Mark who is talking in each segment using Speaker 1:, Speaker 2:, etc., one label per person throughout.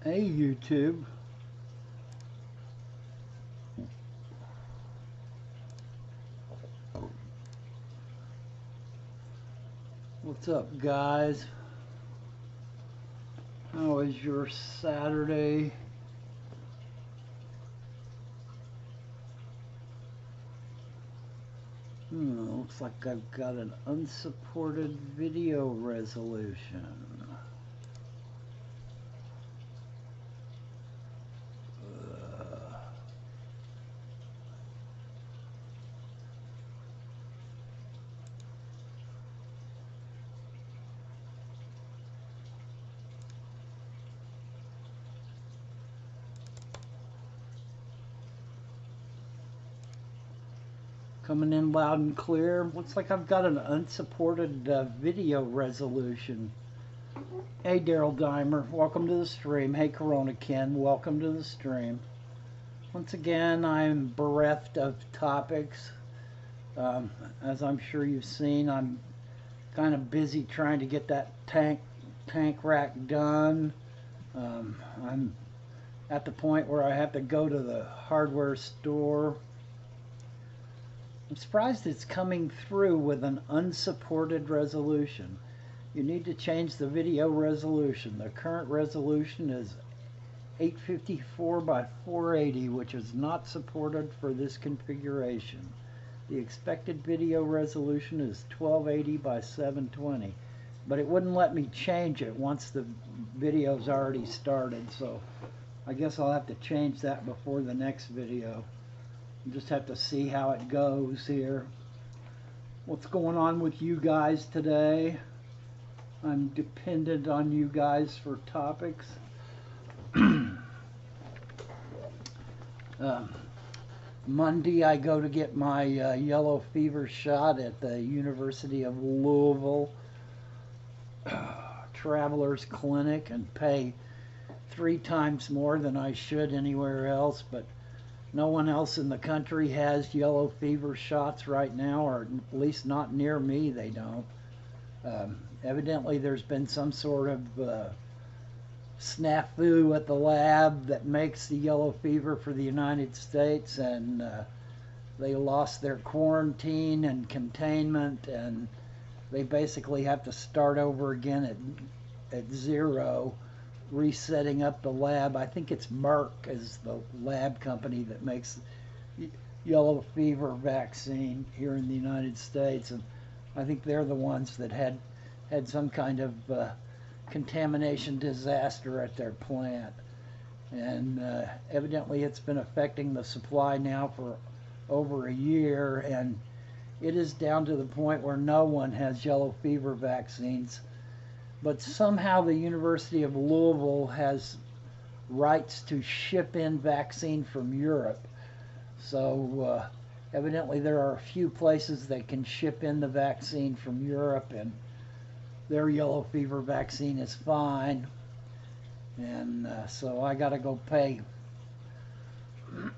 Speaker 1: Hey YouTube. What's up guys? How was your Saturday? Looks like I've got an unsupported video resolution. Coming in loud and clear. Looks like I've got an unsupported video resolution. Hey Daryl Dimer, welcome to the stream. Hey Corona Ken, welcome to the stream. Once again, I'm bereft of topics. As I'm sure you've seen, I'm kind of busy trying to get that tank rack done. I'm at the point where I have to go to the hardware store. I'm surprised it's coming through with an unsupported resolution. You need to change the video resolution. The current resolution is 854 by 480, which is not supported for this configuration. The expected video resolution is 1280 by 720, but it wouldn't let me change it once the video's already started, so I guess I'll have to change that before the next video. You just have to see how it goes here. What's going on with you guys today? I'm dependent on you guys for topics. Monday I go to get my yellow fever shot at the University of Louisville Travelers Clinic and pay 3 times more than I should anywhere else, but no one else in the country has yellow fever shots right now, or at least not near me they don't. Evidently there's been some sort of snafu at the lab that makes the yellow fever for the United States, and they lost their quarantine and containment, and they basically have to start over again at zero, resetting up the lab. I think it's Merck is the lab company that makes yellow fever vaccine here in the United States, and I think they're the ones that had some kind of contamination disaster at their plant, and evidently it's been affecting the supply now for over a year, and it is down to the point where no one has yellow fever vaccines. But somehow the University of Louisville has rights to ship in vaccine from Europe. So evidently there are a few places that can ship in the vaccine from Europe, and their yellow fever vaccine is fine. And so I got to go pay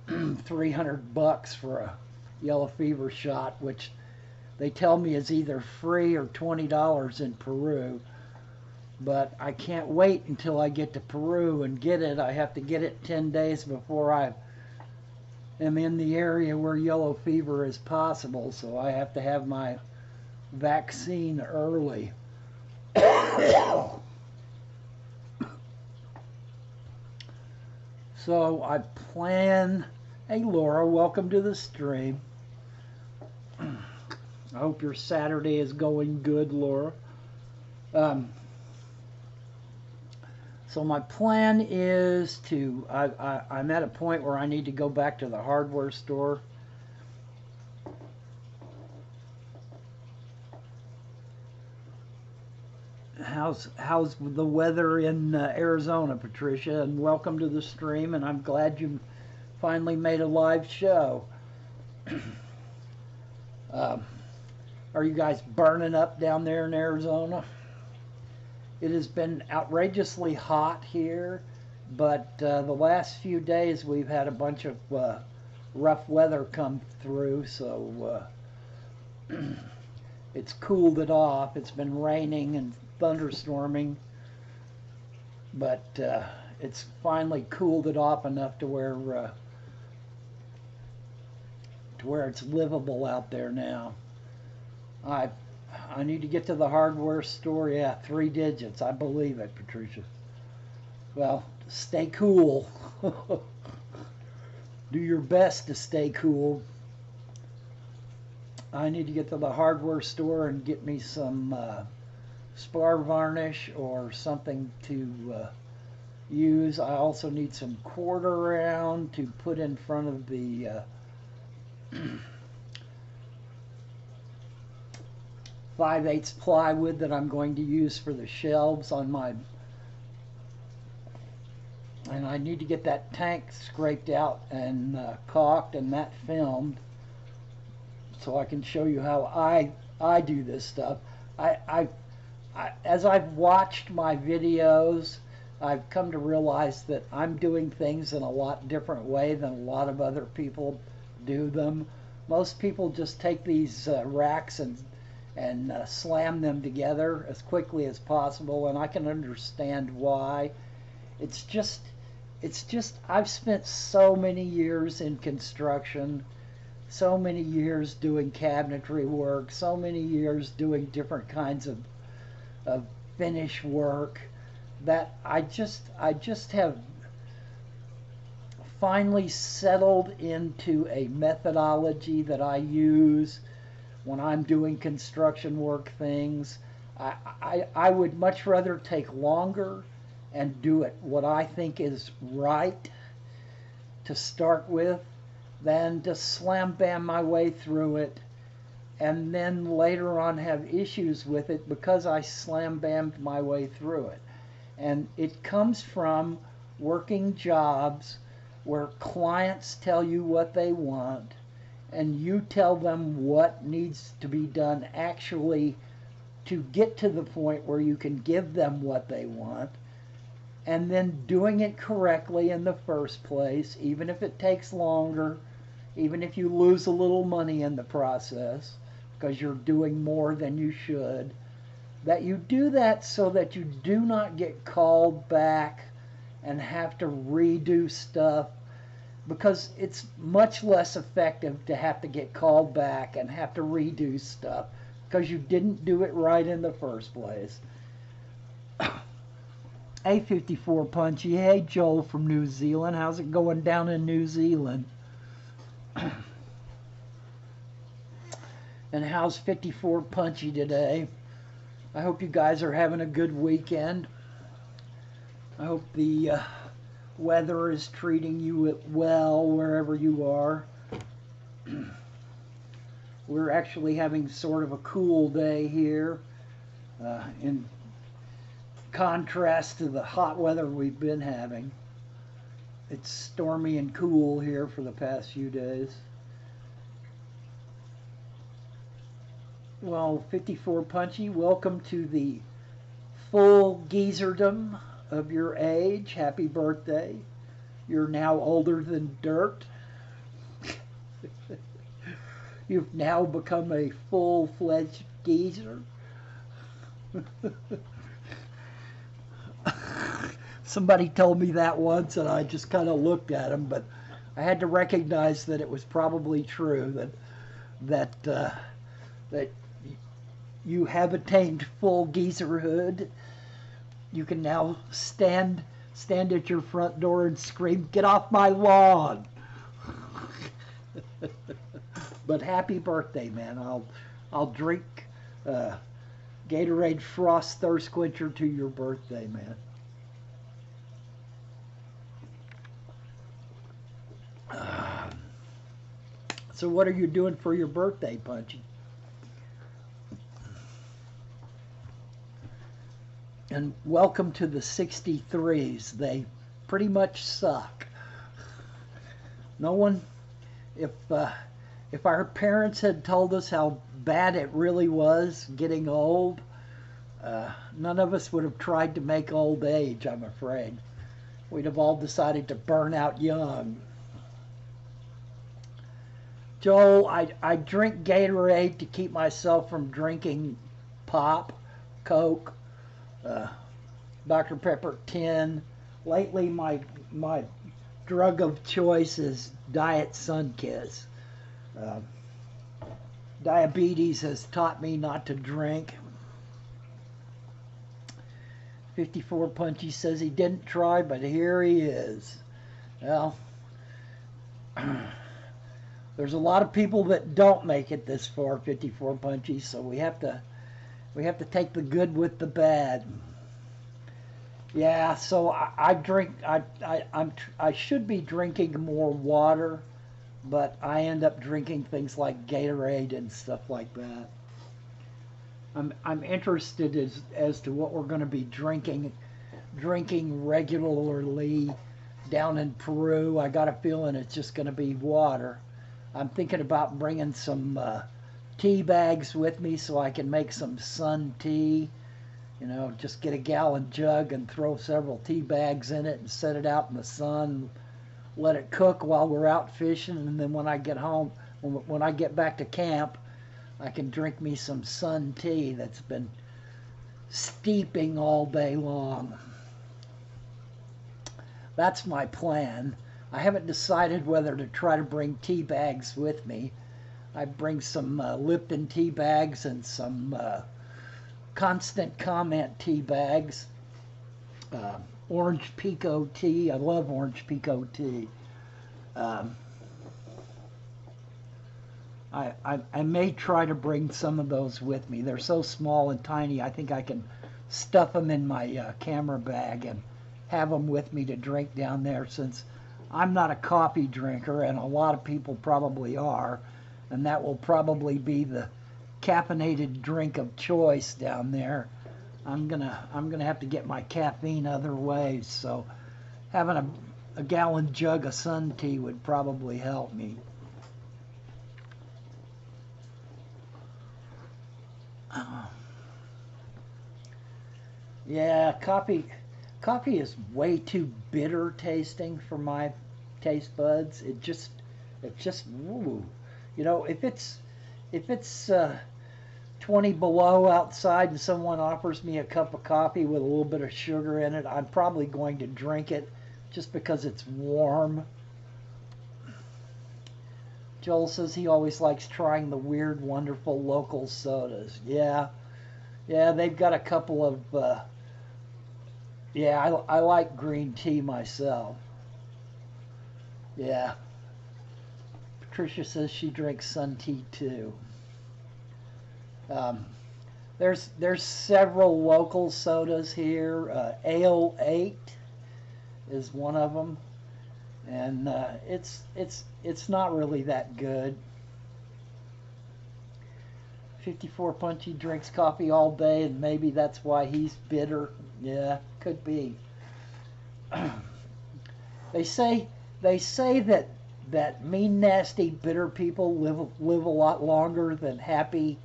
Speaker 1: $300 for a yellow fever shot, which they tell me is either free or $20 in Peru. But I can't wait until I get to Peru and get it. I have to get it 10 days before I am in the area where yellow fever is possible, so I have to have my vaccine early. So I plan. Hey Laura, welcome to the stream. I hope your Saturday is going good, Laura. So my plan is to, I'm at a point where I need to go back to the hardware store. How's the weather in Arizona, Patricia? And welcome to the stream, and I'm glad you finally made a live show. Are you guys burning up down there in Arizona? It has been outrageously hot here, but the last few days we've had a bunch of rough weather come through, so it's cooled it off. It's been raining and thunderstorming but it's finally cooled it off enough to where it's livable out there now. I I need to get to the hardware store. Yeah, 3 digits. I believe it, Patricia. Well, stay cool. Do your best to stay cool. I need to get to the hardware store and get me some spar varnish or something to use. I also need some quarter round to put in front of the 5/8 plywood that I'm going to use for the shelves on my, and I need to get that tank scraped out and caulked and that filmed so I can show you how I do this stuff. As I've watched my videos, I've come to realize that I'm doing things in a lot different way than a lot of other people do them. Most people just take these racks and slam them together as quickly as possible, and I can understand why. It's just I've spent so many years in construction, so many years doing cabinetry work, so many years doing different kinds of finish work, that I just have finally settled into a methodology that I use when I'm doing construction work things. I would much rather take longer and do it what I think is right to start with than to slam bam my way through it and then later on have issues with it because I slam bammed my way through it. And it comes from working jobs where clients tell you what they want and you tell them what needs to be done actually to get to the point where you can give them what they want, and then doing it correctly in the first place, even if it takes longer, even if you lose a little money in the process because you're doing more than you should, that you do that so that you do not get called back and have to redo stuff, because it's much less effective to have to get called back and have to redo stuff because you didn't do it right in the first place. A54 Punchy. Hey, Joel from New Zealand. How's it going down in New Zealand? And how's 54 Punchy today? I hope you guys are having a good weekend. I hope the weather is treating you well wherever you are. We're actually having sort of a cool day here in contrast to the hot weather we've been having. It's stormy and cool here for the past few days. Well, 54 Punchy, welcome to the full geezerdom of your age. Happy birthday. You're now older than dirt. You've now become a full-fledged geezer. Somebody told me that once and I just kind of looked at him, but I had to recognize that it was probably true, that you have attained full geezerhood. You can now stand at your front door and scream, "Get off my lawn!" But happy birthday, man. I'll drink Gatorade Frost Thirst Quencher to your birthday, man. So what are you doing for your birthday, Punchy? And welcome to the 63s. They pretty much suck. No one, if our parents had told us how bad it really was getting old, none of us would have tried to make old age, I'm afraid. We'd have all decided to burn out young. Joel, I drink Gatorade to keep myself from drinking pop, Coke, Dr. Pepper 10. Lately, my drug of choice is Diet Sunkiss. Uh, Diabetes has taught me not to drink. 54 Punchy says he didn't try, but here he is. Well, there's a lot of people that don't make it this far, 54 Punchy, so we have to take the good with the bad. Yeah, so I drink. I should be drinking more water, but I end up drinking things like Gatorade and stuff like that. I'm interested as to what we're going to be drinking regularly down in Peru. I got a feeling it's just going to be water. I'm thinking about bringing some tea bags with me so I can make some sun tea. You know, just get a gallon jug and throw several tea bags in it and set it out in the sun. Let it cook while we're out fishing, and then when I get home, when I get back to camp, I can drink me some sun tea that's been steeping all day long. That's my plan. I haven't decided whether to try to bring tea bags with me. I bring some Lipton tea bags and some Constant Comment tea bags. Orange Pico tea. I love orange Pico tea. I may try to bring some of those with me. They're so small and tiny, I think I can stuff them in my camera bag and have them with me to drink down there, since I'm not a coffee drinker and a lot of people probably are, and that will probably be the caffeinated drink of choice down there. I'm gonna have to get my caffeine other ways, so having a gallon jug of sun tea would probably help me. Yeah, coffee is way too bitter tasting for my taste buds. It just ooh. You know, if it's 20 below outside and someone offers me a cup of coffee with a little bit of sugar in it, I'm probably going to drink it just because it's warm. Joel says he always likes trying the weird, wonderful local sodas. Yeah, they've got a couple of, I like green tea myself. Yeah. Patricia says she drinks sun tea too. There's several local sodas here. Ale 8 is one of them, and it's not really that good. 54 Punchy drinks coffee all day, and maybe that's why he's bitter. Yeah, could be. They say that mean, nasty, bitter people live a lot longer than happy,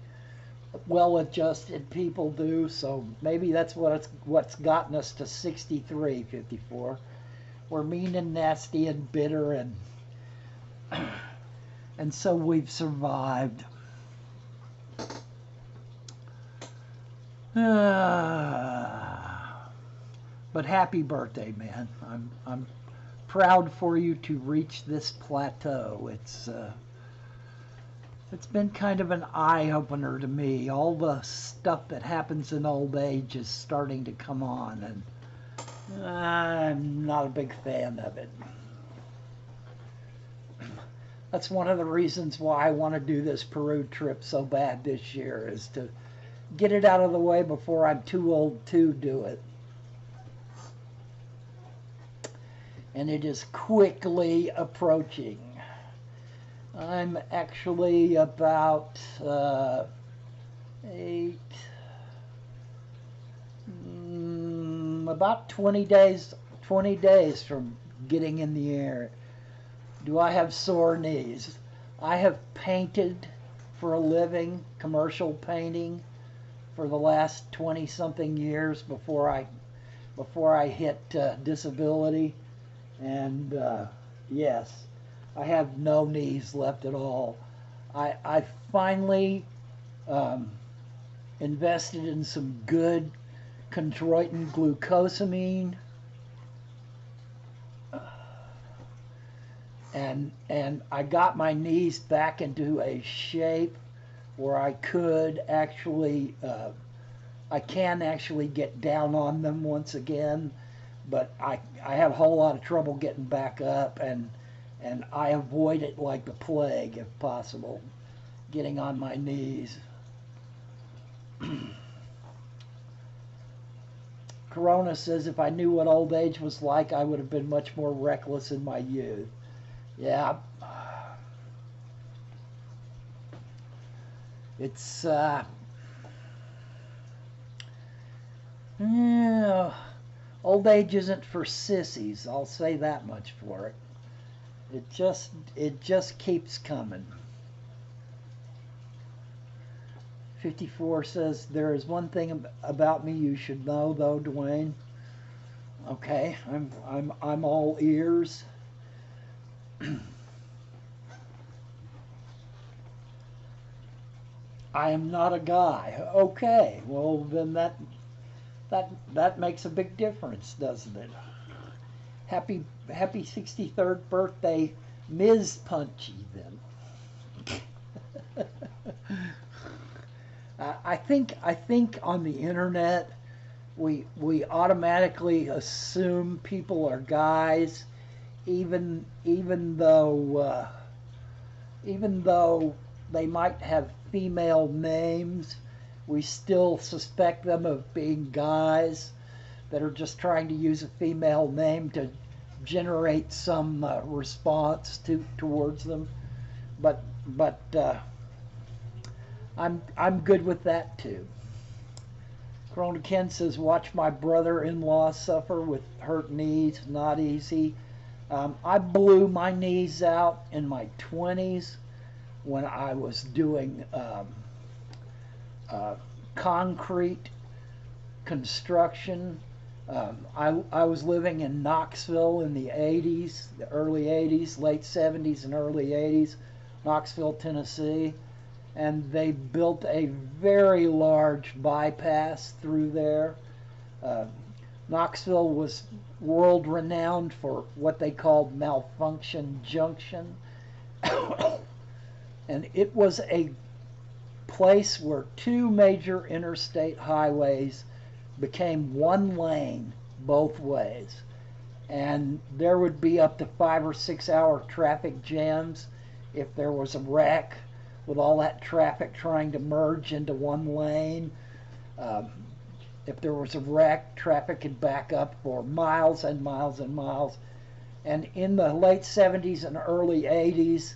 Speaker 1: well-adjusted people do. So maybe that's what's gotten us to 63, 54. We're mean and nasty and bitter, and so we've survived. But happy birthday, man. I'm proud for you to reach this plateau. It's been kind of an eye-opener to me. All the stuff that happens in old age is starting to come on, and I'm not a big fan of it. That's one of the reasons why I want to do this Peru trip so bad this year, is to get it out of the way before I'm too old to do it. And it is quickly approaching. I'm actually about 20 days from getting in the air. Do I have sore knees? I have painted for a living, commercial painting, for the last 20-something years before I hit disability, and yes, I have no knees left at all. I finally invested in some good chondroitin glucosamine, and I got my knees back into a shape where I could actually, I can actually get down on them once again, but I have a whole lot of trouble getting back up, and I avoid it like the plague if possible, getting on my knees. Corona says, if I knew what old age was like, I would have been much more reckless in my youth. Yeah. It's, yeah, old age isn't for sissies. I'll say that much for it. It just keeps coming. 54 says, there is one thing about me you should know, though, Dwayne. Okay, I'm all ears. I am not a guy. Okay, well then that makes a big difference, doesn't it? Happy 63rd birthday, Ms. Punchy, then. I think on the internet we automatically assume people are guys, even though they might have female names. We still suspect them of being guys that are just trying to use a female name to generate some response towards them. But I'm good with that too. Corona Ken says, watch my brother-in-law suffer with hurt knees. Not easy. I blew my knees out in my 20s when I was doing concrete construction. I was living in Knoxville in the 80s, the early 80s, late 70s and early 80s, Knoxville, Tennessee. And they built a very large bypass through there. Knoxville was world renowned for what they called Malfunction Junction. And it was a place where two major interstate highways became one lane both ways. And there would be up to 5 or 6 hour traffic jams if there was a wreck, with all that traffic trying to merge into one lane. If there was a wreck, traffic could back up for miles and miles and miles. And in the late 70s and early 80s,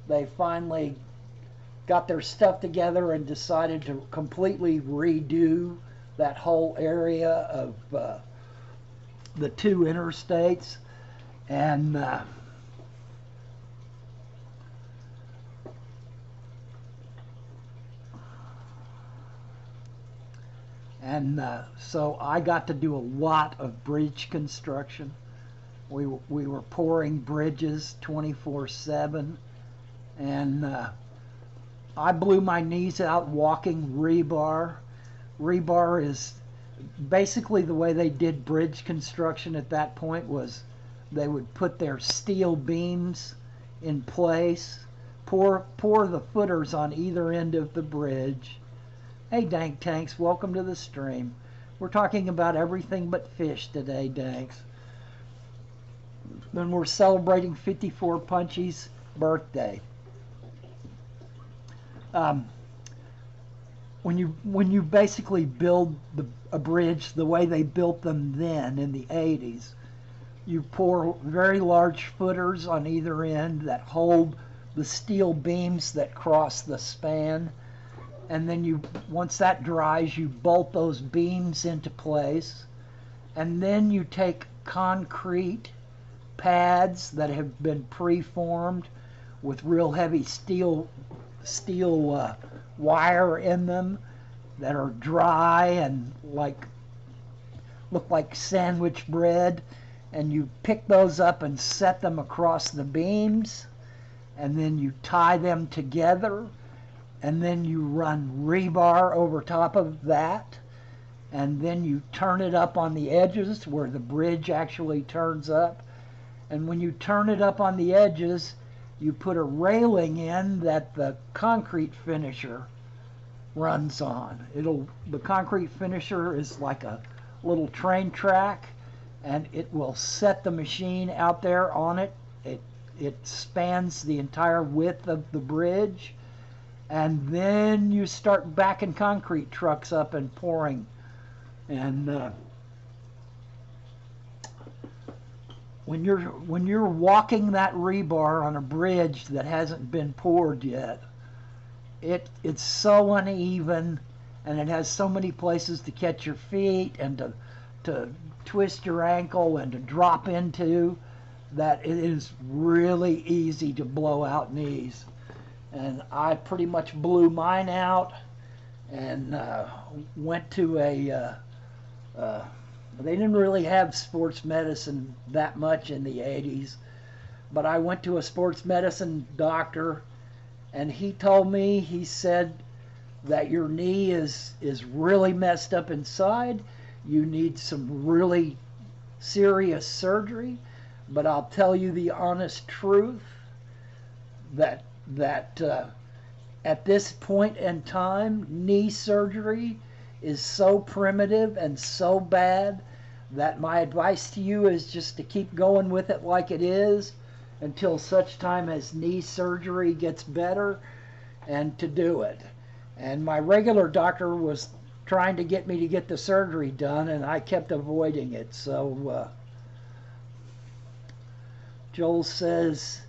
Speaker 1: they finally got their stuff together and decided to completely redo that whole area of the two interstates. And so I got to do a lot of bridge construction. We were pouring bridges 24/7, and I blew my knees out walking rebar. Rebar is basically the way they did bridge construction at that point. Was they would put their steel beams in place, pour the footers on either end of the bridge. Hey Dank Tanks, welcome to the stream. We're talking about everything but fish today, Danks. Then we're celebrating 54 Punchy's birthday. When you basically build a bridge the way they built them then in the 80s, you pour very large footers on either end that hold the steel beams that cross the span. And then once that dries, you bolt those beams into place. And then you take concrete pads that have been preformed with real heavy steel wire in them that are dry and look like sandwich bread. And you pick those up and set them across the beams. And then you tie them together. And then you run rebar over top of that, and then you turn it up on the edges where the bridge actually turns up. And when you turn it up on the edges, you put a railing in that the concrete finisher runs on. The concrete finisher is like a little train track, and it will set the machine out there on it. It spans the entire width of the bridge, and then you start backing concrete trucks up and pouring. And when you're walking that rebar on a bridge that hasn't been poured yet, it's so uneven, and it has so many places to catch your feet and to twist your ankle and to drop into, that it is really easy to blow out knees. And I pretty much blew mine out, and went to they didn't really have sports medicine that much in the 80s, but I went to a sports medicine doctor, and he told me, he said that your knee is really messed up inside. You need some really serious surgery. But I'll tell you the honest truth, that at this point in time, knee surgery is so primitive and so bad that my advice to you is just to keep going with it like it is until such time as knee surgery gets better, and to do it. And my regular doctor was trying to get me to get the surgery done, and I kept avoiding it. So Joel says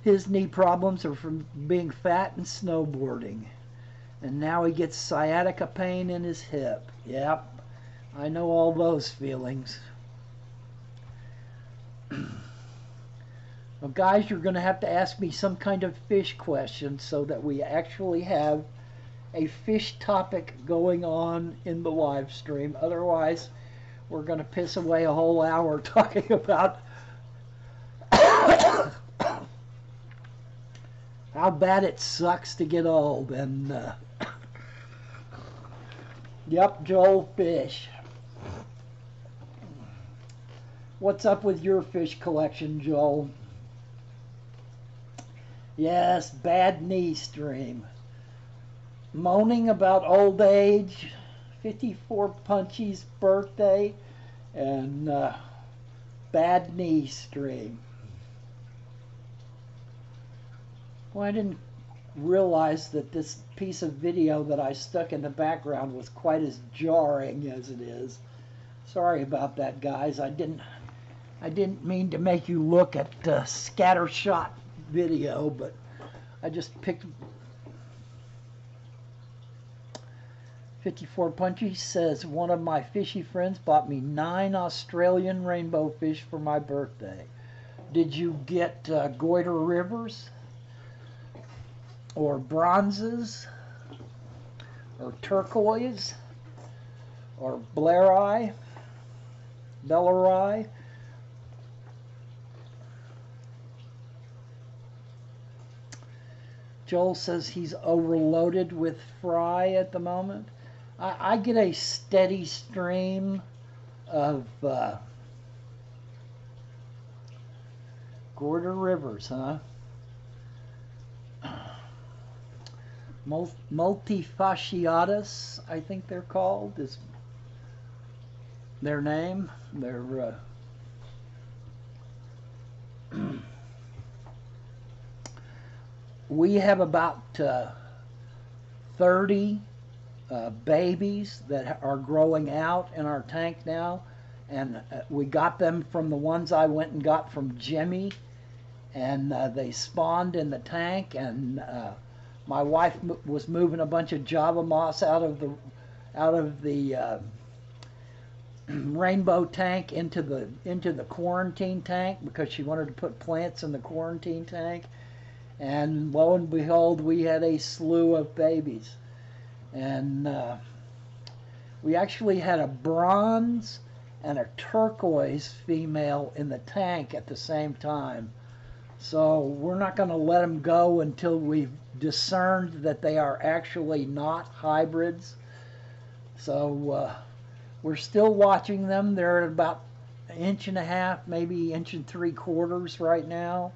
Speaker 1: his knee problems are from being fat and snowboarding. And now he gets sciatica pain in his hip. Yep, I know all those feelings. Well, guys, you're going to have to ask me some kind of fish question so that we actually have a fish topic going on in the live stream. Otherwise, we're going to piss away a whole hour talking about how bad it sucks to get old. And yep, Joel, fish. What's up with your fish collection, Joel? Yes, bad knee stream. Moaning about old age, 54 Punchy's birthday, and bad knee stream. Well, I didn't realize that this piece of video that I stuck in the background was quite as jarring as it is. Sorry about that, guys. I didn't mean to make you look at scattershot video, but I just picked. 54 Punchy says, one of my fishy friends bought me 9 Australian rainbow fish for my birthday. Did you get goiter rivers? Or bronzes? Or turquoise? Or Blairi? Bellarii? Joel says he's overloaded with fry at the moment. I get a steady stream of goiter rivers, huh? Multifasciatus, I think they're called, is their name. They're we have about 30 babies that are growing out in our tank now, and we got them from the ones I went and got from Jimmy, and they spawned in the tank, and my wife was moving a bunch of Java moss out of the rainbow tank into the quarantine tank, because she wanted to put plants in the quarantine tank. And lo and behold, we had a slew of babies. And we actually had a bronze and a turquoise female in the tank at the same time. So we're not going to let them go until we've discerned that they are actually not hybrids. So We're still watching them. They're at about an inch and a half, maybe inch and 3/4 right now,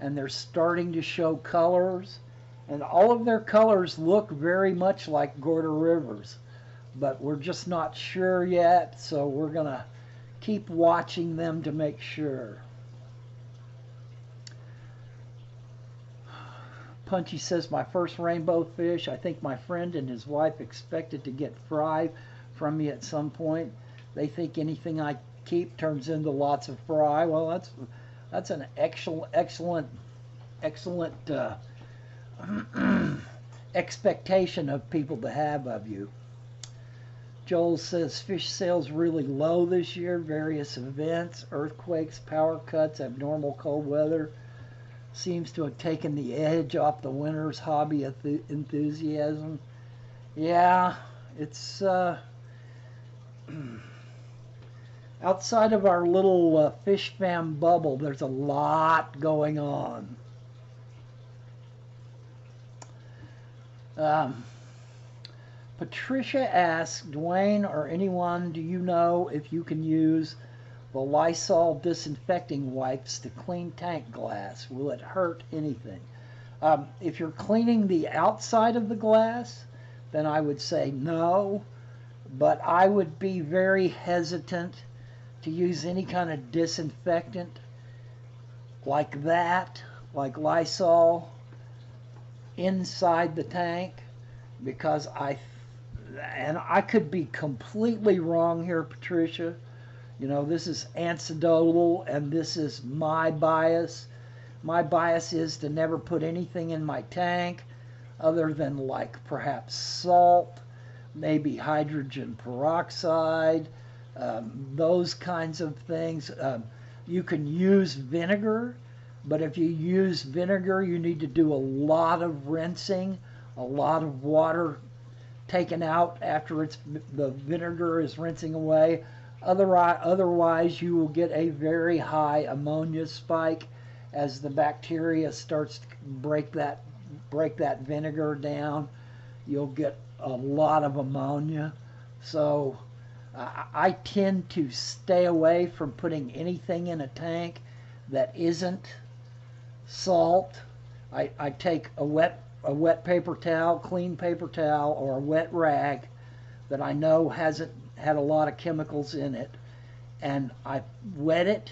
Speaker 1: and they're starting to show colors. And all of their colors look very much like Gorda Rivers, but we're just not sure yet, so we're going to keep watching them to make sure. Punchy says, my first rainbow fish. I think my friend and his wife expected to get fry from me at some point. They think anything I keep turns into lots of fry. Well, that's an excellent expectation of people to have of you. Joel says fish sales really low this year. Various events, earthquakes, power cuts, abnormal cold weather seems to have taken the edge off the winter's hobby enthusiasm. Yeah, it's outside of our little fish fam bubble, there's a lot going on. Patricia asks, Dwayne or anyone, do you know if you can use the Lysol disinfecting wipes to clean tank glass? Will it hurt anything? If you're cleaning the outside of the glass, then I would say no, but I would be very hesitant to use any kind of disinfectant like that, like Lysol, inside the tank, because I could be completely wrong here, Patricia. You know, this is anecdotal, and this is my bias. My bias is to never put anything in my tank other than like perhaps salt, maybe hydrogen peroxide, those kinds of things. You can use vinegar, but if you use vinegar, you need to do a lot of rinsing, a lot of water taken out after the vinegar is rinsing away. Otherwise, you will get a very high ammonia spike as the bacteria starts to break that vinegar down. You'll get a lot of ammonia. So I tend to stay away from putting anything in a tank that isn't salt. I take a wet paper towel, clean paper towel, or a wet rag that I know hasn't had a lot of chemicals in it, and I wet it,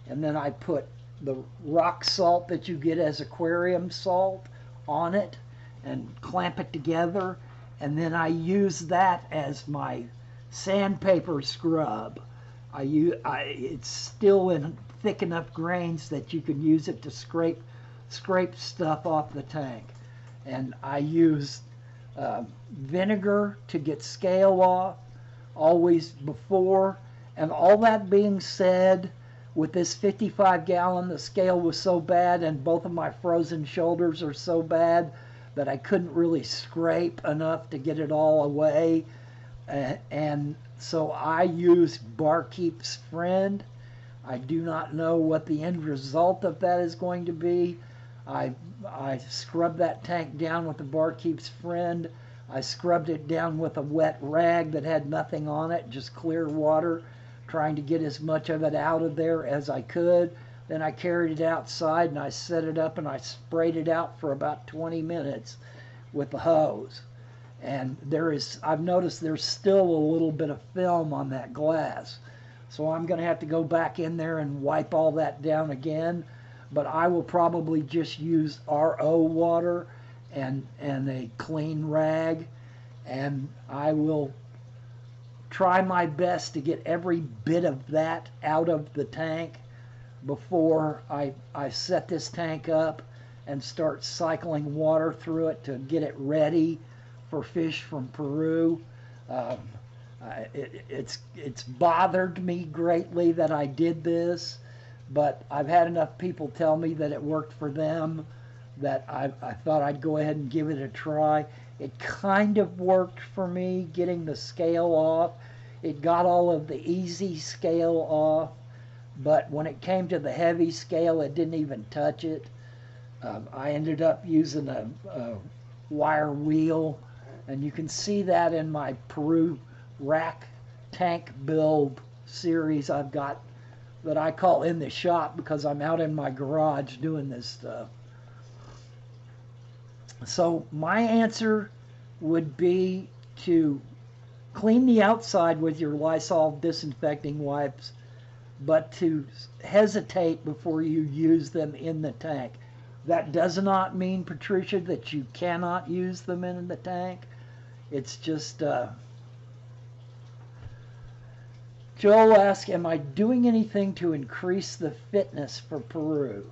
Speaker 1: and then I put the rock salt that you get as aquarium salt on it and clamp it together, and then I use that as my sandpaper scrub. It's still in thick enough grains that you can use it to scrape stuff off the tank. And I use vinegar to get scale off, always before. And all that being said, with this 55-gallon, the scale was so bad and both of my frozen shoulders are so bad that I couldn't really scrape enough to get it all away. And so I use Barkeep's Friend. I do not know what the end result of that is going to be. I scrubbed that tank down with the Barkeep's Friend. I scrubbed it down with a wet rag that had nothing on it, just clear water, trying to get as much of it out of there as I could. Then I carried it outside and I set it up and I sprayed it out for about 20 minutes with the hose. And I've noticed there's still a little bit of film on that glass. So I'm going to have to go back in there and wipe all that down again. But I will probably just use RO water and a clean rag, and I will try my best to get every bit of that out of the tank before I set this tank up and start cycling water through it to get it ready for fish from Peru. It's bothered me greatly that I did this, but I've had enough people tell me that it worked for them that I thought I'd go ahead and give it a try. It kind of worked for me, getting the scale off. It got all of the easy scale off, but when it came to the heavy scale, it didn't even touch it. I ended up using a wire wheel, and you can see that in my Peru rack tank build series I've got that I call In the Shop because I'm out in my garage doing this stuff. So my answer would be to clean the outside with your Lysol disinfecting wipes, but to hesitate before you use them in the tank. That does not mean, Patricia, that you cannot use them in the tank. It's just, Joel asks, am I doing anything to increase the fitness for Peru?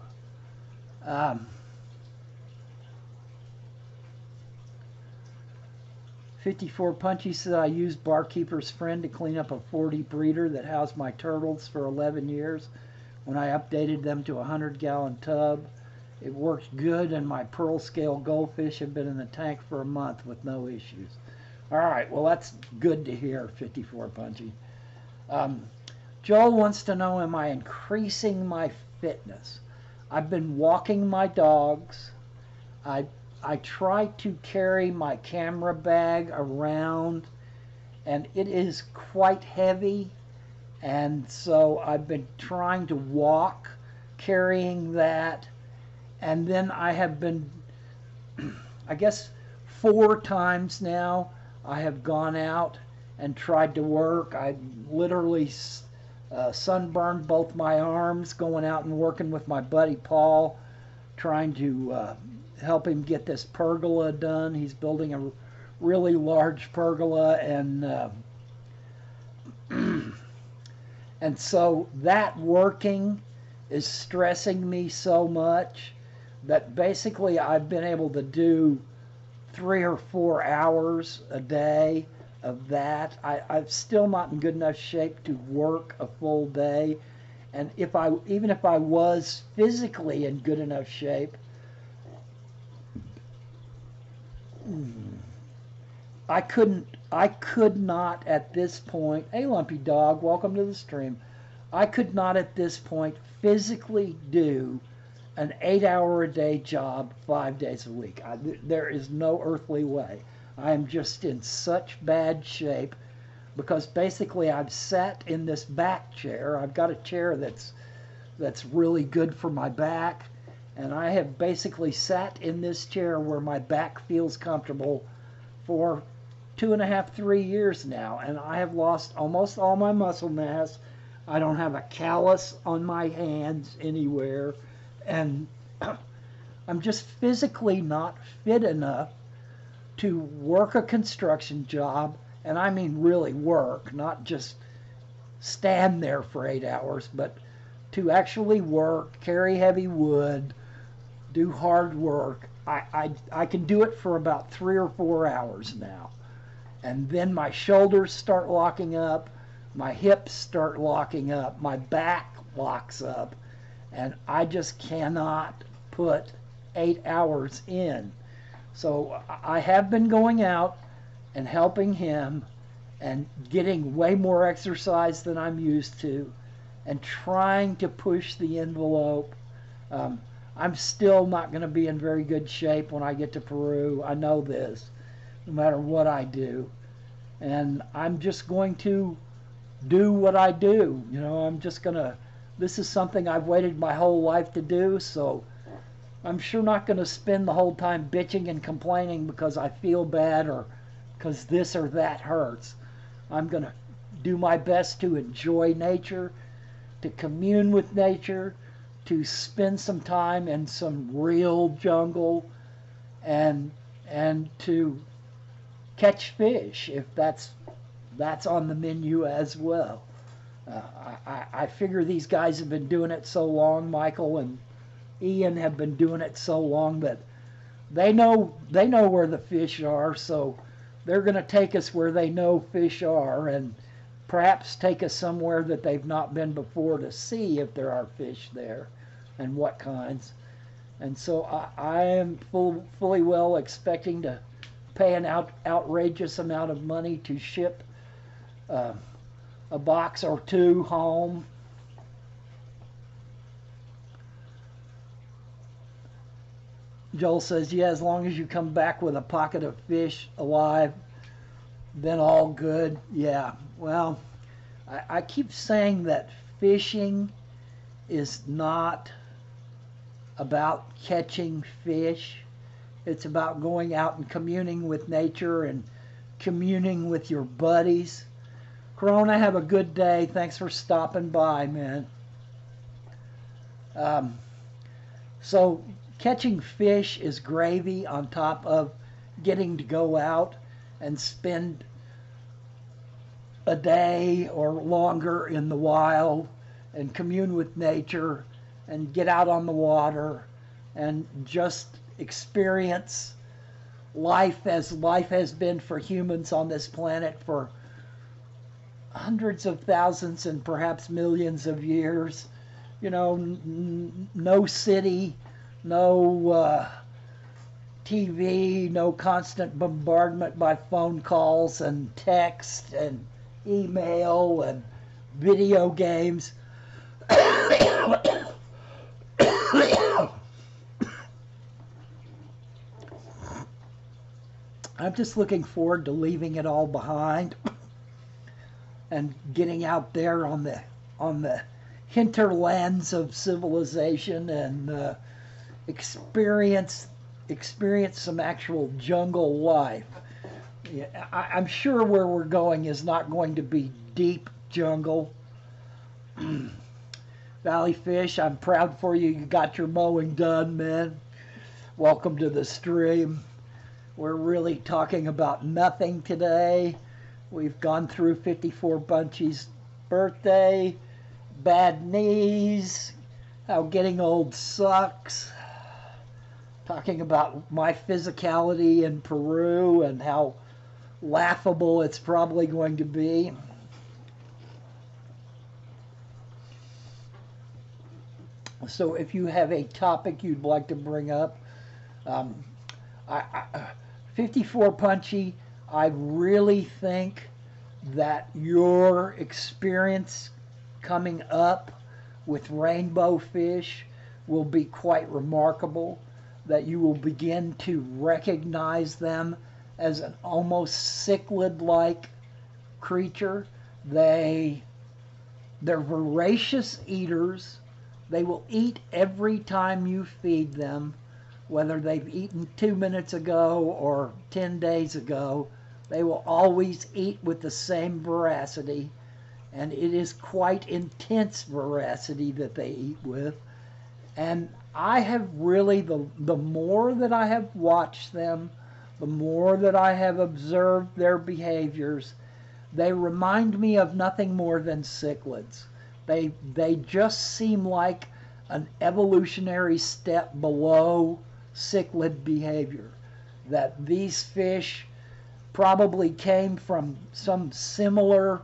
Speaker 1: 54 Punchy said, I used Barkeeper's Friend to clean up a 40 breeder that housed my turtles for 11 years. When I updated them to a 100-gallon tub, it worked good, and my pearl scale goldfish have been in the tank for a month with no issues. All right, well, that's good to hear, 54 Punchy. Joel wants to know, am I increasing my fitness? I've been walking my dogs. I try to carry my camera bag around, and it is quite heavy, and so I've been trying to walk carrying that, and then I have been, I guess 4 times now, I have gone out and tried to work. I literally sunburned both my arms going out and working with my buddy Paul, trying to help him get this pergola done. He's building a really large pergola, and so that working is stressing me so much that basically I've been able to do 3 or 4 hours a day of that. I'm still not in good enough shape to work a full day, and even if I was physically in good enough shape, I could not at this point, hey Lumpy Dog, welcome to the stream. I could not at this point physically do an 8-hour-a-day job 5 days a week. There is no earthly way. I am just in such bad shape because basically I've sat in this back chair. I've got a chair that's really good for my back, and I have basically sat in this chair where my back feels comfortable for 2.5, 3 years now, and I have lost almost all my muscle mass. I don't have a callus on my hands anywhere, and I'm just physically not fit enough to work a construction job, and I mean really work, not just stand there for 8 hours, but to actually work, carry heavy wood, do hard work. I can do it for about 3 or 4 hours now. And then my shoulders start locking up, my hips start locking up, my back locks up, and I just cannot put 8 hours in. So I have been going out and helping him and getting way more exercise than I'm used to and trying to push the envelope. I'm still not going to be in very good shape when I get to Peru. I know this, no matter what I do. And I'm just going to do what I do. You know, I'm just going to, this is something I've waited my whole life to do, so I'm sure not going to spend the whole time bitching and complaining because I feel bad or because this or that hurts. I'm going to do my best to enjoy nature, to commune with nature, to spend some time in some real jungle, and to catch fish if that's on the menu as well. I figure these guys have been doing it so long. Michael and Ian have been doing it so long that they know where the fish are, so they're going to take us where they know fish are, and perhaps take us somewhere that they've not been before to see if there are fish there and what kinds. And so I am fully well expecting to pay an outrageous amount of money to ship a box or 2 home. Joel says, yeah, as long as you come back with a pocket of fish alive, then all good. Yeah, well, I keep saying that fishing is not about catching fish. It's about going out and communing with nature and communing with your buddies. Corona, have a good day. Thanks for stopping by, man. Um, so catching fish is gravy on top of getting to go out and spend a day or longer in the wild and commune with nature and get out on the water and just experience life as life has been for humans on this planet for hundreds of thousands and perhaps millions of years. You know, no city, no TV, no constant bombardment by phone calls and text and email and video games. I'm just looking forward to leaving it all behind and getting out there on the hinterlands of civilization and experience some actual jungle life. Yeah, I'm sure where we're going is not going to be deep jungle. Valley Fish, I'm proud for you. You got your mowing done, man. Welcome to the stream. We're really talking about nothing today. We've gone through 54 Bunchy's birthday, bad knees, how getting old sucks, talking about my physicality in Peru and how laughable it's probably going to be. So if you have a topic you'd like to bring up, 54 Punchy, I really think that your experience coming up with rainbow fish will be quite remarkable, that you will begin to recognize them as an almost cichlid-like creature. They're voracious eaters. They will eat every time you feed them, whether they've eaten 2 minutes ago or 10 days ago. They will always eat with the same voracity, and it is quite intense voracity that they eat with. And I have really, the more that I have watched them, the more that I have observed their behaviors, they remind me of nothing more than cichlids. They just seem like an evolutionary step below cichlid behavior. That these fish probably came from some similar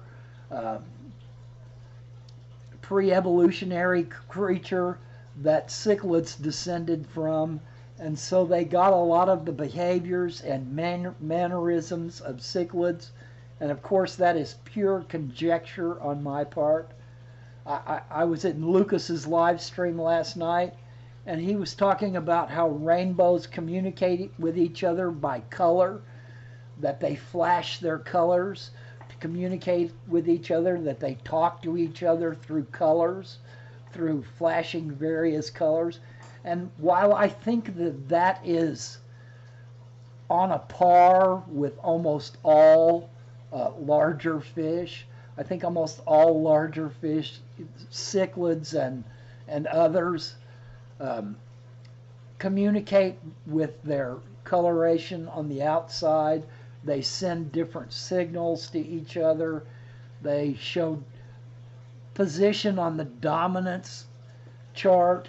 Speaker 1: pre-evolutionary creature that cichlids descended from, and so they got a lot of the behaviors and mannerisms of cichlids. And of course that is pure conjecture on my part. I was in Lucas's live stream last night, and he was talking about how rainbows communicate with each other by color, that they flash their colors to communicate with each other, that they talk to each other through colors, through flashing various colors. And while I think that that is on a par with almost all larger fish, I think almost all larger fish, cichlids and others, communicate with their coloration on the outside. They send different signals to each other. They show position on the dominance chart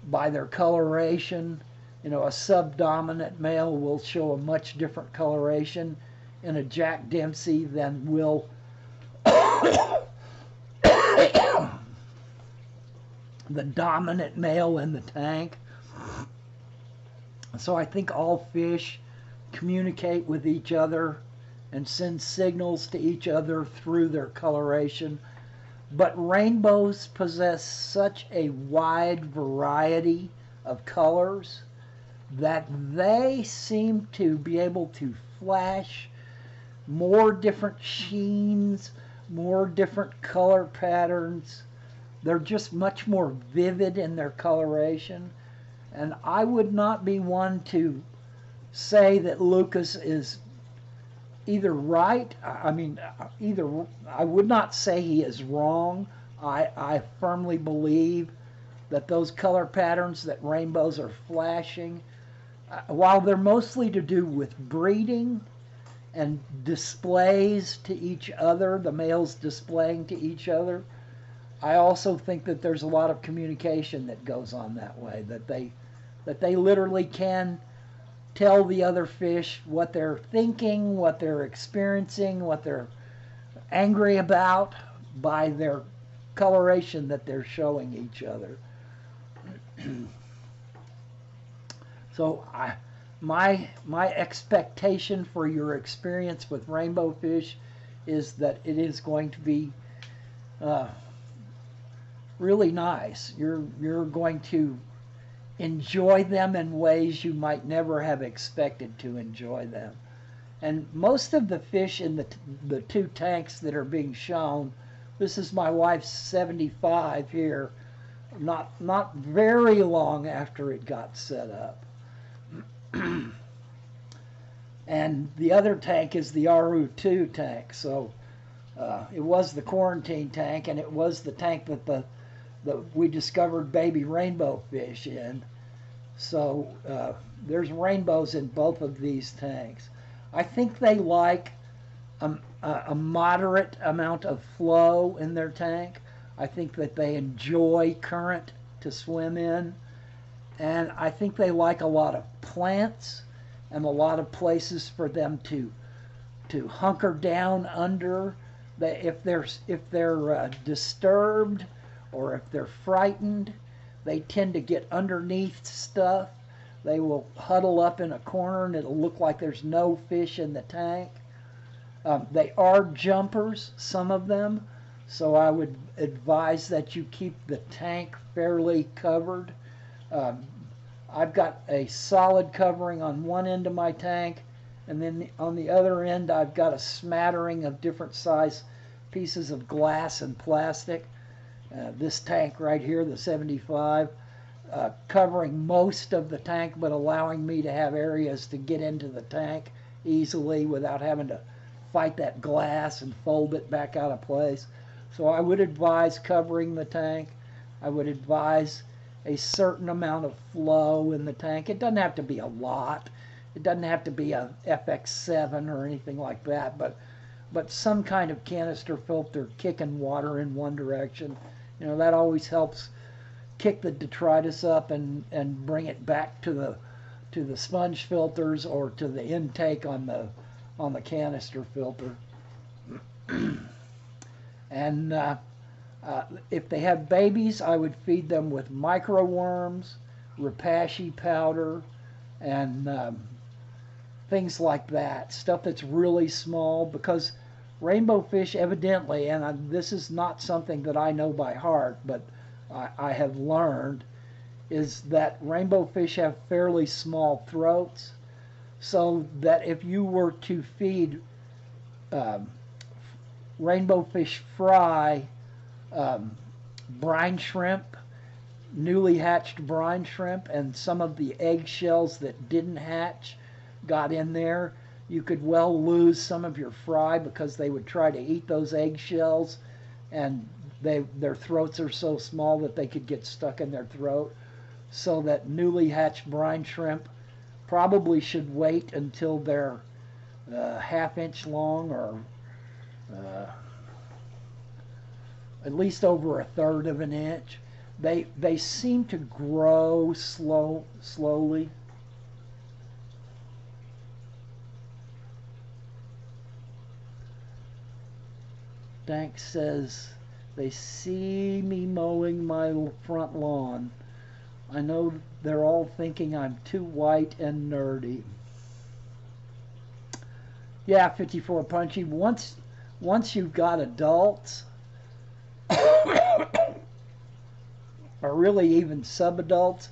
Speaker 1: by their coloration. You know, a subdominant male will show a much different coloration in a Jack Dempsey than will the dominant male in the tank. So I think all fish communicate with each other and send signals to each other through their coloration. But rainbows possess such a wide variety of colors that they seem to be able to flash more different sheens, more different color patterns. They're just much more vivid in their coloration. And I would not be one to say that Lucas is either right. I would not say he is wrong. I firmly believe that those color patterns that rainbows are flashing, while they're mostly to do with breeding and displays to each other, the males displaying to each other, I also think that there's a lot of communication that goes on that way, that they literally can tell the other fish what they're thinking, what they're experiencing, what they're angry about by their coloration that they're showing each other. So my expectation for your experience with rainbow fish is that it is going to be really nice. You're going to enjoy them in ways you might never have expected to enjoy them. And most of the fish in the two tanks that are being shown, this is my wife's 75 here, not very long after it got set up. And the other tank is the RU2 tank. So it was the quarantine tank, and it was the tank that we discovered baby rainbow fish in. So there's rainbows in both of these tanks. I think they like a moderate amount of flow in their tank. I think that they enjoy current to swim in. And I think they like a lot of plants and a lot of places for them to hunker down under. If they're disturbed or if they're frightened, they tend to get underneath stuff. They will huddle up in a corner and it'll look like there's no fish in the tank. They are jumpers, some of them, so I would advise that you keep the tank fairly covered. I've got a solid covering on one end of my tank, and then on the other end I've got a smattering of different size pieces of glass and plastic. This tank right here, the 75, covering most of the tank but allowing me to have areas to get into the tank easily without having to fight that glass and fold it back out of place. So I would advise covering the tank. I would advise a certain amount of flow in the tank. It doesn't have to be a lot. It doesn't have to be a FX7 or anything like that, but some kind of canister filter kicking water in one direction. You know, that always helps kick the detritus up and bring it back to the sponge filters or to the intake on the canister filter. And if they have babies, I would feed them with microworms, Repashy powder, and things like that. Stuff that's really small, because rainbow fish evidently, and this is not something that I know by heart, but I have learned, is that rainbow fish have fairly small throats, so that if you were to feed rainbow fish fry brine shrimp, newly hatched brine shrimp, and some of the eggshells that didn't hatch got in there, you could well lose some of your fry because they would try to eat those eggshells, and their throats are so small that they could get stuck in their throat. So that newly hatched brine shrimp probably should wait until they're ½ inch long, or at least over 1/3 of an inch. They seem to grow slowly. Dank says, they see me mowing my front lawn. I know they're all thinking I'm too white and nerdy. Yeah, 54 Punchy. Once you've got adults, or really even subadults,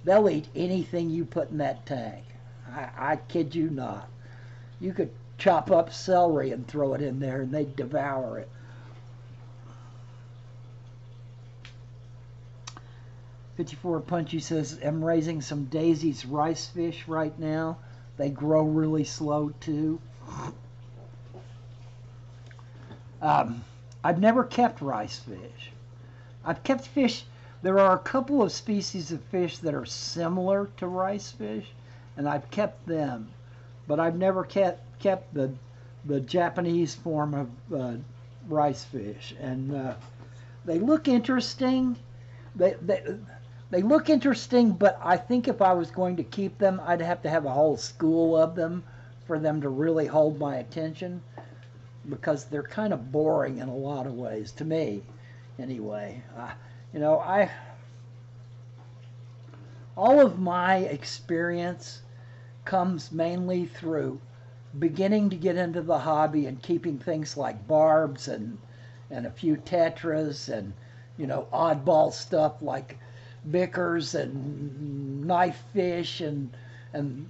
Speaker 1: they'll eat anything you put in that tank. I kid you not. You could chop up celery and throw it in there and they'd devour it. 54 Punchy says, I'm raising some Daisy's rice fish right now. They grow really slow too. I've never kept rice fish. I've kept fish. There are a couple of species of fish that are similar to rice fish, and I've kept them. But I've never kept the Japanese form of rice fish. And they look interesting. They look interesting, but I think if I was going to keep them, I'd have to have a whole school of them for them to really hold my attention, because they're kind of boring in a lot of ways, to me, anyway. You know, all of my experience comes mainly through beginning to get into the hobby and keeping things like barbs and a few tetras and, you know, oddball stuff like bickers and knife fish and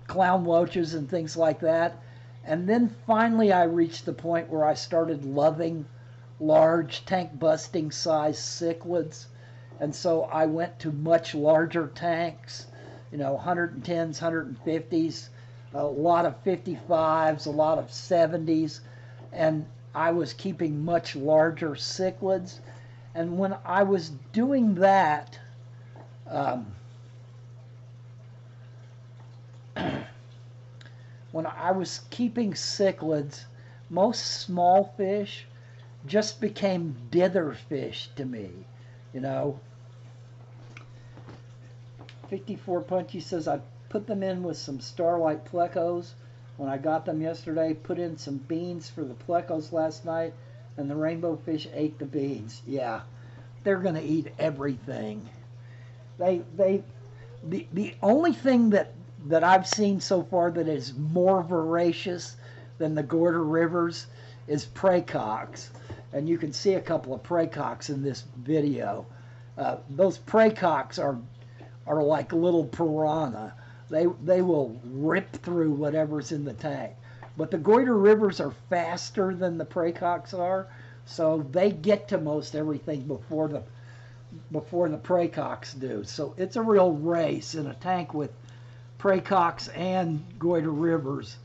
Speaker 1: clown loaches and things like that. And then finally I reached the point where I started loving large tank busting size cichlids. And so I went to much larger tanks, you know, 110s, 150s, a lot of 55s, a lot of 70s. And I was keeping much larger cichlids. And when I was doing that, when I was keeping cichlids, most small fish just became dither fish to me, you know. 54 Punchy says, I put them in with some starlight plecos when I got them yesterday, put in some beans for the plecos last night, and the rainbow fish ate the beans. Yeah, they're going to eat everything. The only thing that I've seen so far that is more voracious than the Gorder Rivers is praycocks. And you can see a couple of praycocks in this video. Those praycocks are like little piranha. They will rip through whatever's in the tank. But the Goiter Rivers are faster than the praycocks are, so they get to most everything before the praycocks do. So it's a real race in a tank with praycocks and Goiter Rivers.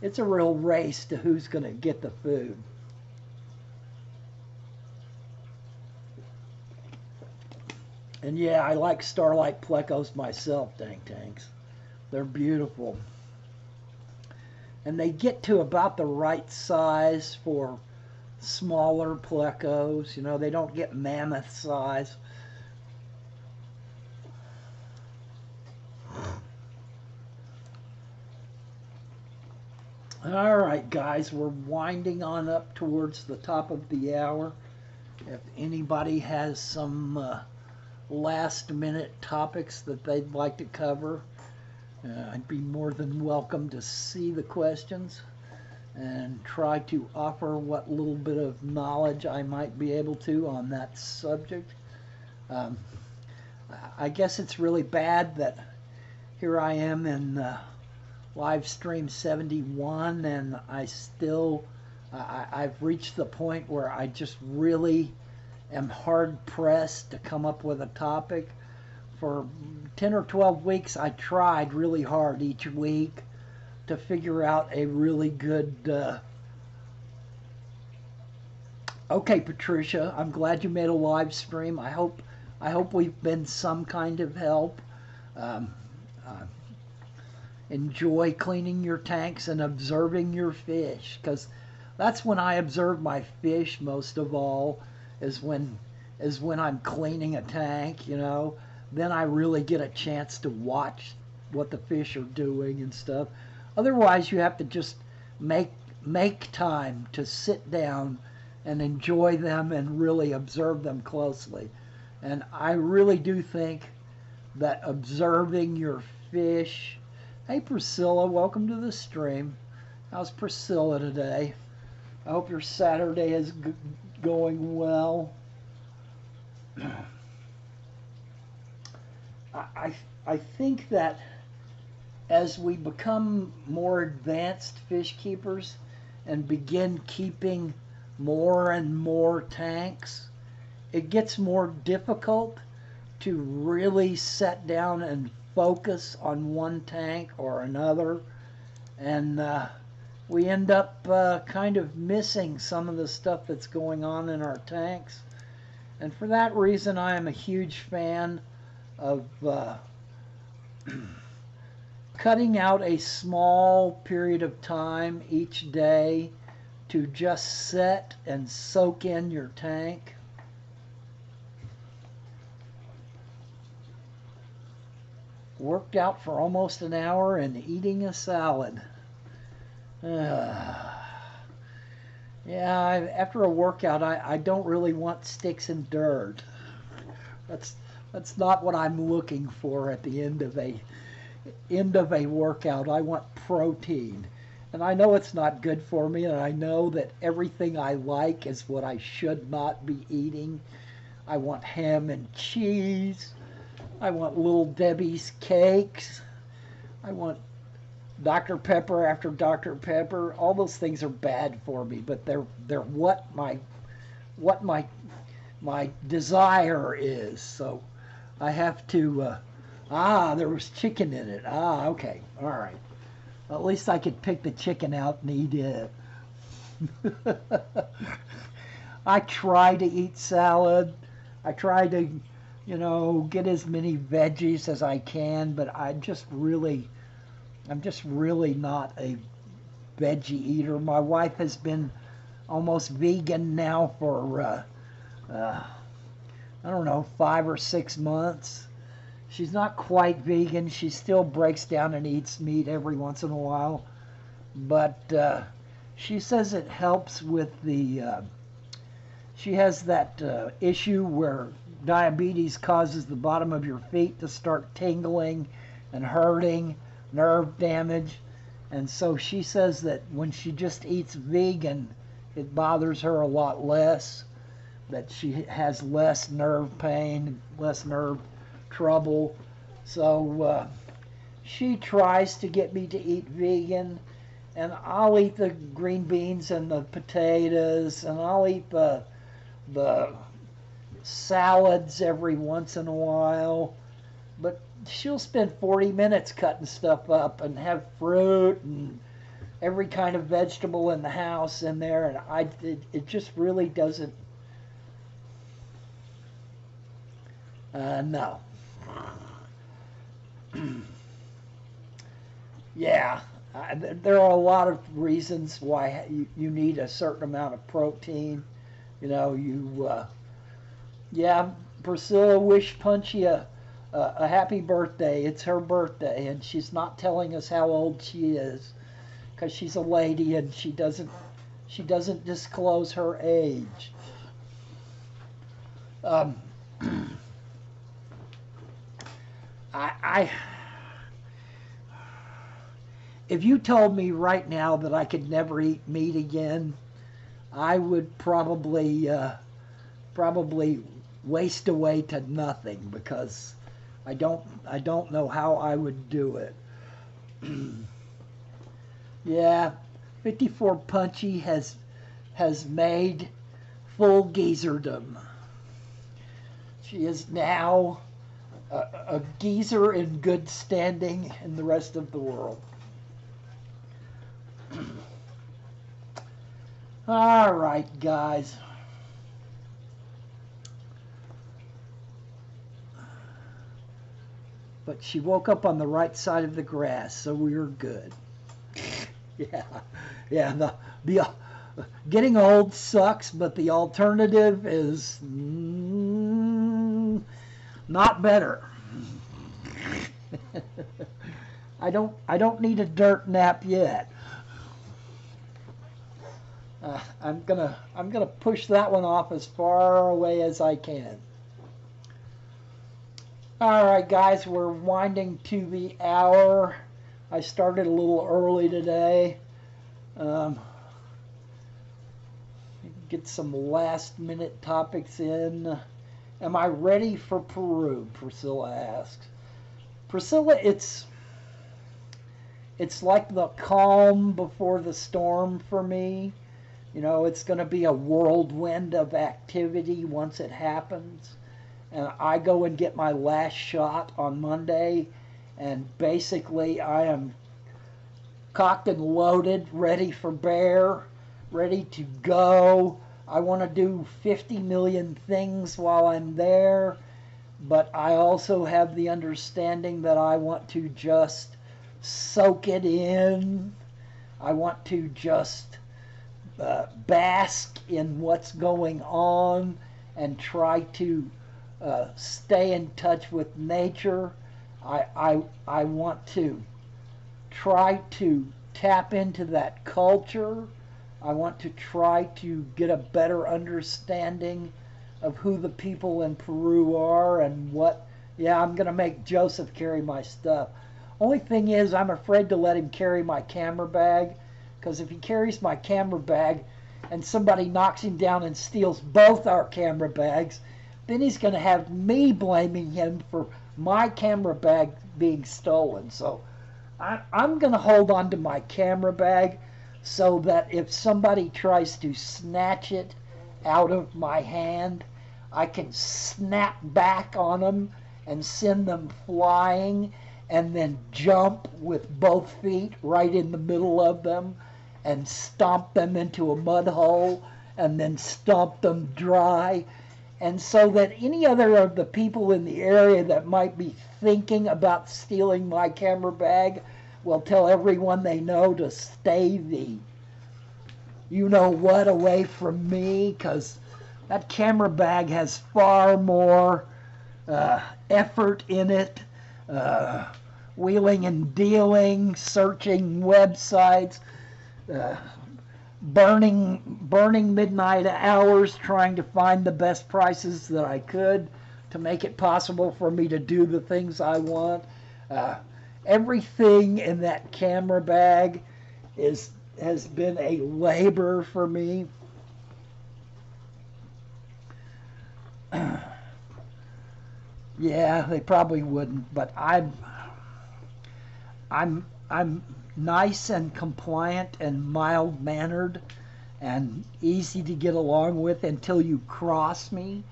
Speaker 1: It's a real race to who's going to get the food. And yeah, I like starlight plecos myself, tanks. They're beautiful. And they get to about the right size for smaller plecos. You know, they don't get mammoth size. All right, guys, we're winding on up towards the top of the hour. If anybody has some last-minute topics that they'd like to cover, I'd be more than welcome to see the questions and try to offer what little bit of knowledge I might be able to on that subject. I guess it's really bad that here I am in live stream 71 and I've reached the point where I just really am hard pressed to come up with a topic. For 10 or 12 weeks I tried really hard each week to figure out a really good okay, Patricia, I'm glad you made a live stream. I hope we've been some kind of help. Enjoy cleaning your tanks and observing your fish, because that's when I observe my fish most of all, is when I'm cleaning a tank, you know. Then I really get a chance to watch what the fish are doing and stuff. Otherwise, you have to just make time to sit down and enjoy them and really observe them closely. And I really do think that observing your fish... Hey Priscilla, welcome to the stream. How's Priscilla today? I hope your Saturday is going well. I think that as we become more advanced fish keepers and begin keeping more and more tanks, it gets more difficult to really sit down and focus on one tank or another, and we end up kind of missing some of the stuff that's going on in our tanks. And for that reason, I am a huge fan of cutting out a small period of time each day to just sit and soak in your tank. Worked out for almost an hour and eating a salad. Yeah, after a workout, I don't really want sticks and dirt. That's not what I'm looking for at the end of a workout. I want protein. And I know it's not good for me, and I know that everything I like is what I should not be eating. I want ham and cheese. I want Little Debbie's cakes. I want Dr. Pepper after Dr. Pepper. All those things are bad for me, but they're what my desire is. So I have to. There was chicken in it. Okay, all right. At least I could pick the chicken out and eat it. I try to eat salad. I try to, get as many veggies as I can, but I'm just really not a veggie eater. My wife has been almost vegan now for, I don't know, 5 or 6 months. She's not quite vegan. She still breaks down and eats meat every once in a while. But she says it helps with the... she has that issue where diabetes causes the bottom of your feet to start tingling and hurting, nerve damage. And so she says that when she just eats vegan, it bothers her a lot less, that she has less nerve pain, less nerve trouble. So she tries to get me to eat vegan, and I'll eat the green beans and the potatoes, and I'll eat the salads every once in a while. But she'll spend 40 minutes cutting stuff up and have fruit and every kind of vegetable in the house in there, and it just really doesn't. No. Yeah, there are a lot of reasons why you need a certain amount of protein. Yeah, Priscilla wished Punchy a happy birthday. It's her birthday, and she's not telling us how old she is because she's a lady and she doesn't disclose her age. If you told me right now that I could never eat meat again, I would probably waste away to nothing, because I don't know how I would do it. Yeah, 54 Punchy has made full geezerdom. She is now a geezer in good standing in the rest of the world. All right, guys. But she woke up on the right side of the grass, so we were good. Yeah. The getting old sucks, but the alternative is not better. I don't need a dirt nap yet. I'm gonna push that one off as far away as I can. All right, guys, we're winding to the hour. I started a little early today. Get some last-minute topics in. Am I ready for Peru? Priscilla asks. Priscilla, it's like the calm before the storm for me. It's going to be a whirlwind of activity once it happens. and I go and get my last shot on Monday, and basically I am cocked and loaded, ready for bear, ready to go. I want to do 50 million things while I'm there, but I also have the understanding that I want to just soak it in. I want to just bask in what's going on and try to stay in touch with nature. I want to try to tap into that culture. I want to try to get a better understanding of who the people in Peru are and what. Yeah, I'm going to make Joseph carry my stuff. Only thing is, I'm afraid to let him carry my camera bag, because if he carries my camera bag and somebody knocks him down and steals both our camera bags, then he's going to have me blaming him for my camera bag being stolen. So I'm going to hold on to my camera bag so that if somebody tries to snatch it out of my hand, I can snap back on them and send them flying, and then jump with both feet right in the middle of them and stomp them into a mud hole and then stomp them dry. And so that any other of the people in the area that might be thinking about stealing my camera bag will tell everyone they know to stay the you-know-what away from me, because that camera bag has far more effort in it. Wheeling and dealing, searching websites, burning midnight hours trying to find the best prices that I could to make it possible for me to do the things I want. Everything in that camera bag has been a labor for me. Yeah, they probably wouldn't, but I'm nice and compliant and mild-mannered and easy to get along with until you cross me.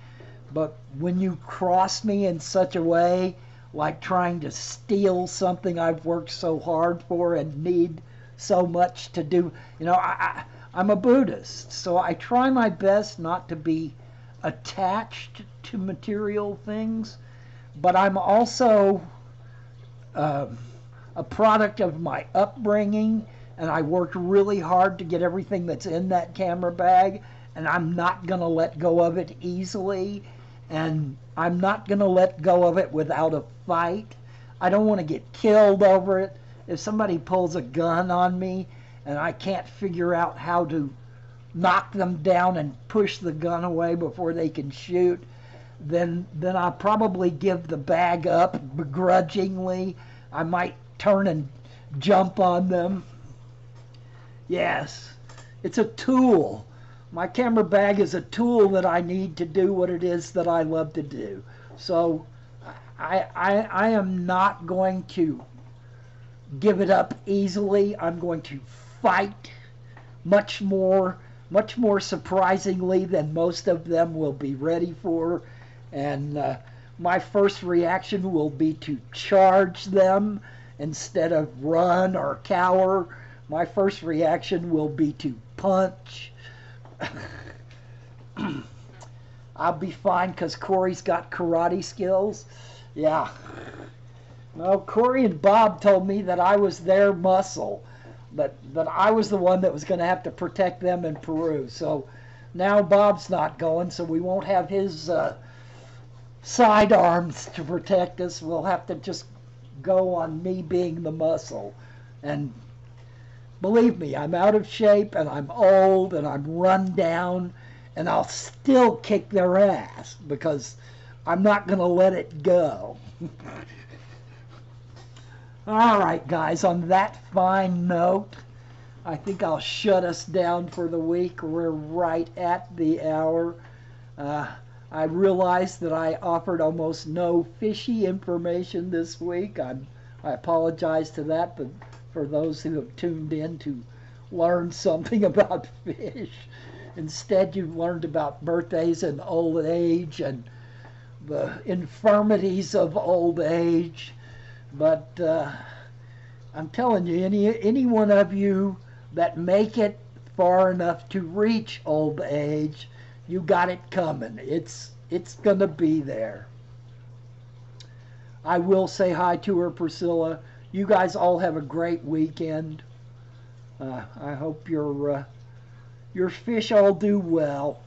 Speaker 1: But when you cross me in such a way, like trying to steal something I've worked so hard for and need so much to do, I'm a Buddhist, so I try my best not to be attached to material things, but I'm also a product of my upbringing, and I worked really hard to get everything that's in that camera bag, and I'm not going to let go of it easily, and I'm not going to let go of it without a fight. I don't want to get killed over it. If somebody pulls a gun on me and I can't figure out how to knock them down and push the gun away before they can shoot, then I'll probably give the bag up begrudgingly. I might turn and jump on them. Yes, it's a tool. My camera bag is a tool that I need to do what it is that I love to do. So I am not going to give it up easily. I'm going to fight much more surprisingly than most of them will be ready for. And my first reaction will be to charge them instead of run or cower. My first reaction will be to punch. I'll be fine because Corey's got karate skills. Yeah. No, Corey and Bob told me that I was their muscle, but that I was the one that was going to have to protect them in Peru. So now Bob's not going, so we won't have his sidearms to protect us. We'll have to just go on me being the muscle. And believe me, I'm out of shape and I'm old and I'm run down, and I'll still kick their ass because I'm not going to let it go. All right, guys, on that fine note, I think I'll shut us down for the week. We're right at the hour. I realized that I offered almost no fishy information this week. I apologize to that, but for those who have tuned in to learn something about fish. Instead, you've learned about birthdays and old age and the infirmities of old age. But I'm telling you, any one of you that make it far enough to reach old age, you got it coming. It's going to be there. I will say hi to her, Priscilla. You guys all have a great weekend. I hope your fish all do well.